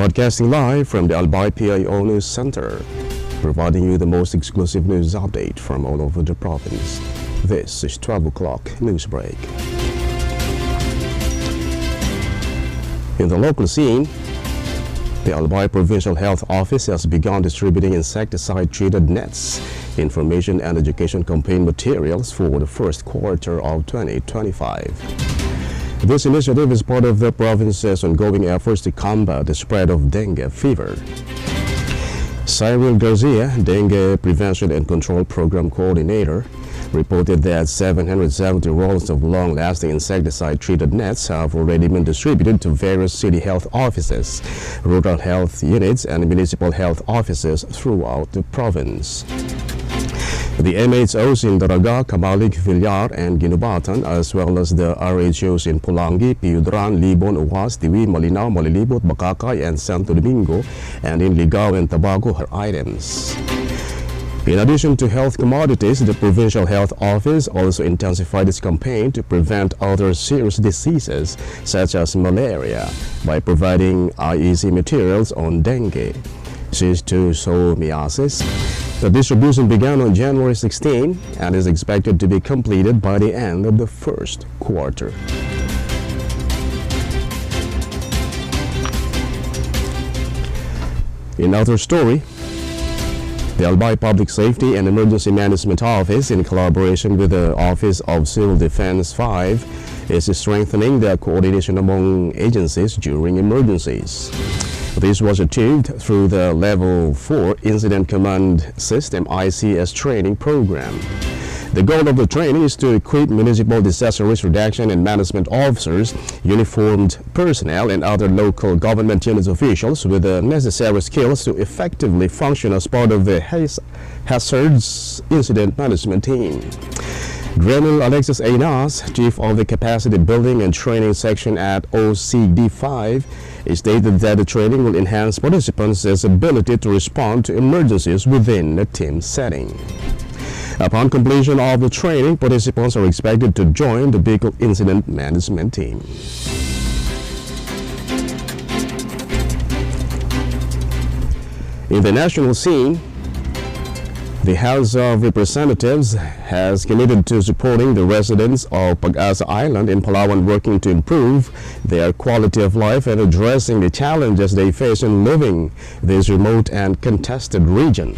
Broadcasting live from the Albay PIO News Center, providing you the most exclusive news update from all over the province. This is 12 o'clock Newsbreak. In the local scene, the Albay Provincial Health Office has begun distributing insecticide-treated nets, information and education campaign materials for the first quarter of 2025. This initiative is part of the province's ongoing efforts to combat the spread of dengue fever. Cyril Garcia, Dengue Prevention and Control Program Coordinator, reported that 770 rolls of long-lasting insecticide-treated nets have already been distributed to various city health offices, rural health units, and municipal health offices throughout the province. The MHOs in Daraga, Camalig, Villar, and Ginubatan, as well as the RHOs in Pulangi, Piudran, Libon, Uwas, Tiwi, Malinao, Malilibot, Bakakay, and Santo Domingo, and in Ligao and Tabaco are items. In addition to health commodities, the Provincial Health Office also intensified its campaign to prevent other serious diseases such as malaria by providing IEC materials on dengue, schistosomiasis. The distribution began on January 16 and is expected to be completed by the end of the first quarter. In another story, the Albay Public Safety and Emergency Management Office, in collaboration with the Office of Civil Defense 5, is strengthening the coordination among agencies during emergencies. This was achieved through the Level 4 Incident Command System ICS training program. The goal of the training is to equip municipal disaster risk reduction and management officers, uniformed personnel, and other local government unit officials with the necessary skills to effectively function as part of the hazards incident management team. General Alexis Ainas, Chief of the Capacity Building and Training Section at OCD5, stated that the training will enhance participants' ability to respond to emergencies within a team setting. Upon completion of the training, participants are expected to join the Vehicle Incident Management Team. In the national scene, the House of Representatives has committed to supporting the residents of Pag-asa Island in Palawan, working to improve their quality of life and addressing the challenges they face in living this remote and contested region.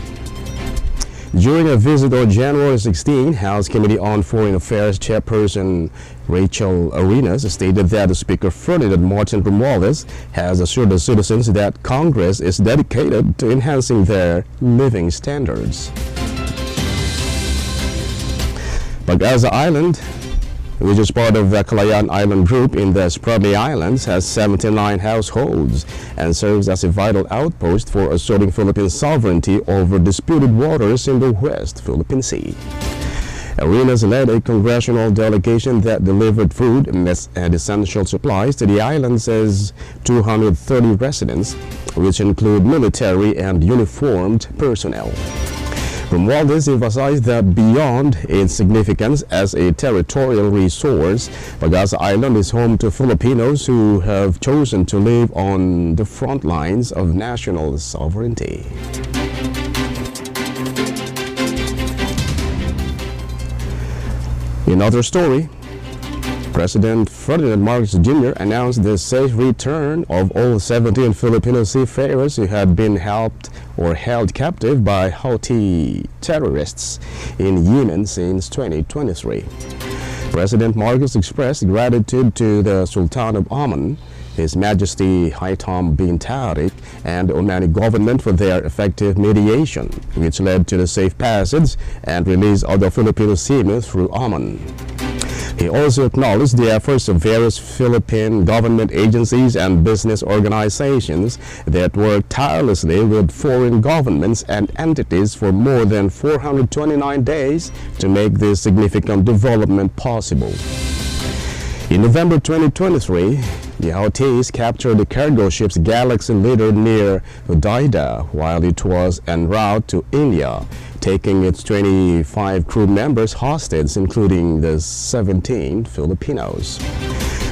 During a visit on January 16, House Committee on Foreign Affairs Chairperson Rachel Arenas stated that the Speaker Ferdinand Martin Romualdez has assured the citizens that Congress is dedicated to enhancing their living standards. Pag-asa Island, which is part of the Calayan Island Group in the Spratly Islands, has 79 households and serves as a vital outpost for asserting Philippine sovereignty over disputed waters in the West Philippine Sea. Arenas led a congressional delegation that delivered food and essential supplies to the island's 230 residents, which include military and uniformed personnel. Romualdez emphasized that beyond its significance as a territorial resource, Pag-asa Island is home to Filipinos who have chosen to live on the front lines of national sovereignty. In another story, President Ferdinand Marcos Jr. announced the safe return of all 17 Filipino seafarers who had been held captive by Houthi terrorists in Yemen since 2023. President Marcos expressed gratitude to the Sultan of Oman, His Majesty Haitham bin Tariq, and the Omani government for their effective mediation, which led to the safe passage and release of the Filipino seamen through Oman. He also acknowledged the efforts of various Philippine government agencies and business organizations that worked tirelessly with foreign governments and entities for more than 429 days to make this significant development possible. In November 2023, the Houthis captured the cargo ship's Galaxy Leader near Hodeidah while it was en route to India, taking its 25 crew members hostage, including the 17 Filipinos.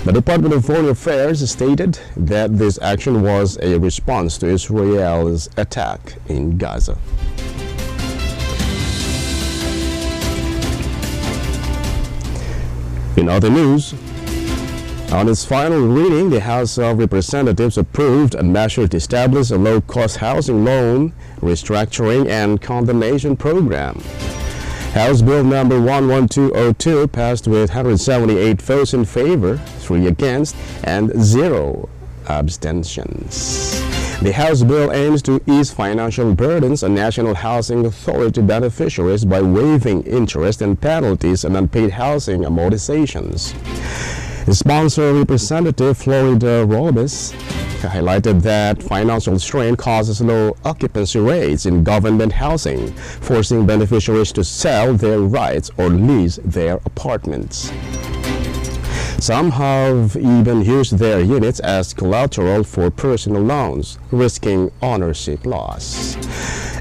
The Department of Foreign Affairs stated that this action was a response to Israel's attack in Gaza. In other news, on its final reading, the House of Representatives approved a measure to establish a low-cost housing loan, restructuring, and condemnation program. House Bill number 11202 passed with 178 votes in favor, 3 against, and 0 abstentions. The House bill aims to ease financial burdens on National Housing Authority beneficiaries by waiving interest and penalties on unpaid housing amortizations. Sponsor Representative Florida Robes highlighted that financial strain causes low occupancy rates in government housing, forcing beneficiaries to sell their rights or lease their apartments. Some have even used their units as collateral for personal loans, risking ownership loss.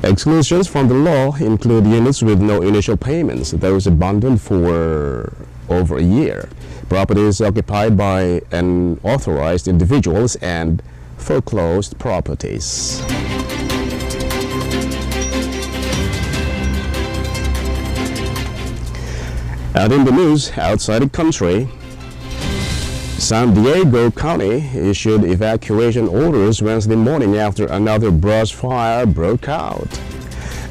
Exclusions from the law include units with no initial payments, those abandoned for over a year, properties occupied by unauthorized individuals, and foreclosed properties. And in the news outside the country, San Diego County issued evacuation orders Wednesday morning after another brush fire broke out.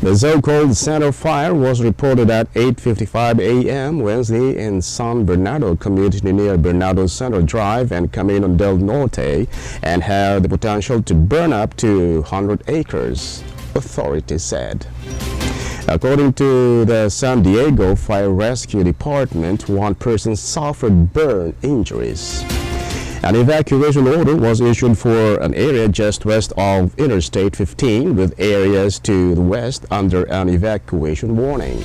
The so-called center fire was reported at 8:55 a.m. Wednesday in San Bernardo community near Bernardo Center Drive and Camino del Norte, and had the potential to burn up to 100 acres, authorities said. According to the San Diego Fire Rescue Department, one person suffered burn injuries. An evacuation order was issued for an area just west of Interstate 15, with areas to the west under an evacuation warning.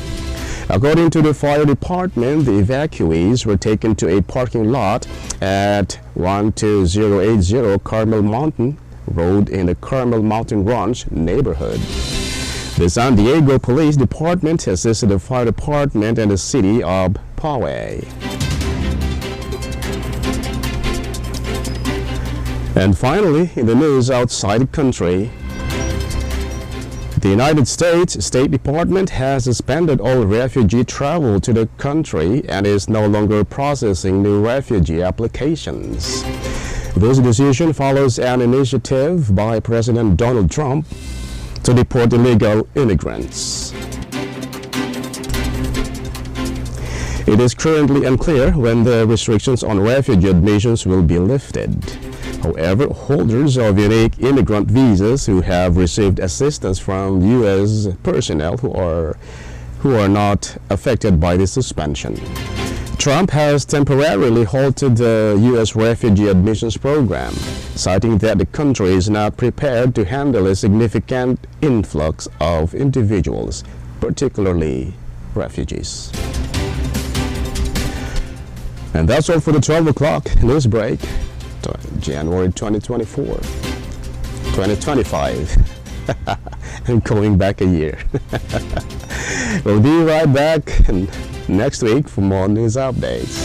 According to the fire department, the evacuees were taken to a parking lot at 12080 Carmel Mountain Road in the Carmel Mountain Ranch neighborhood. The San Diego Police Department assisted the fire department and the city of Poway. And finally, in the news outside the country, the United States State Department has suspended all refugee travel to the country and is no longer processing new refugee applications. This decision follows an initiative by President Donald Trump to deport illegal immigrants. It is currently unclear when the restrictions on refugee admissions will be lifted. However, holders of unique immigrant visas who have received assistance from U.S. personnel who are not affected by the suspension. Trump has temporarily halted the U.S. refugee admissions program, citing that the country is not prepared to handle a significant influx of individuals, particularly refugees. And that's all for the 12 o'clock news break, January 2025. I'm going back a year. We'll be right back next week for more news updates.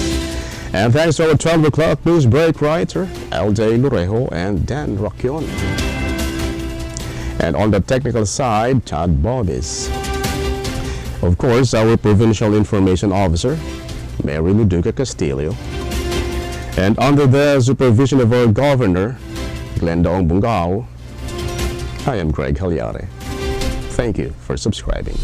And thanks to our 12 o'clock news break writer, Albay PIO and Dan Rockion. And on the technical side, Chad Bobis. Of course, our Provincial Information Officer, Mary Luduca Castillo. And under the supervision of our Governor, Glenda Ongbungao, I am Greg Hallare. Thank you for subscribing.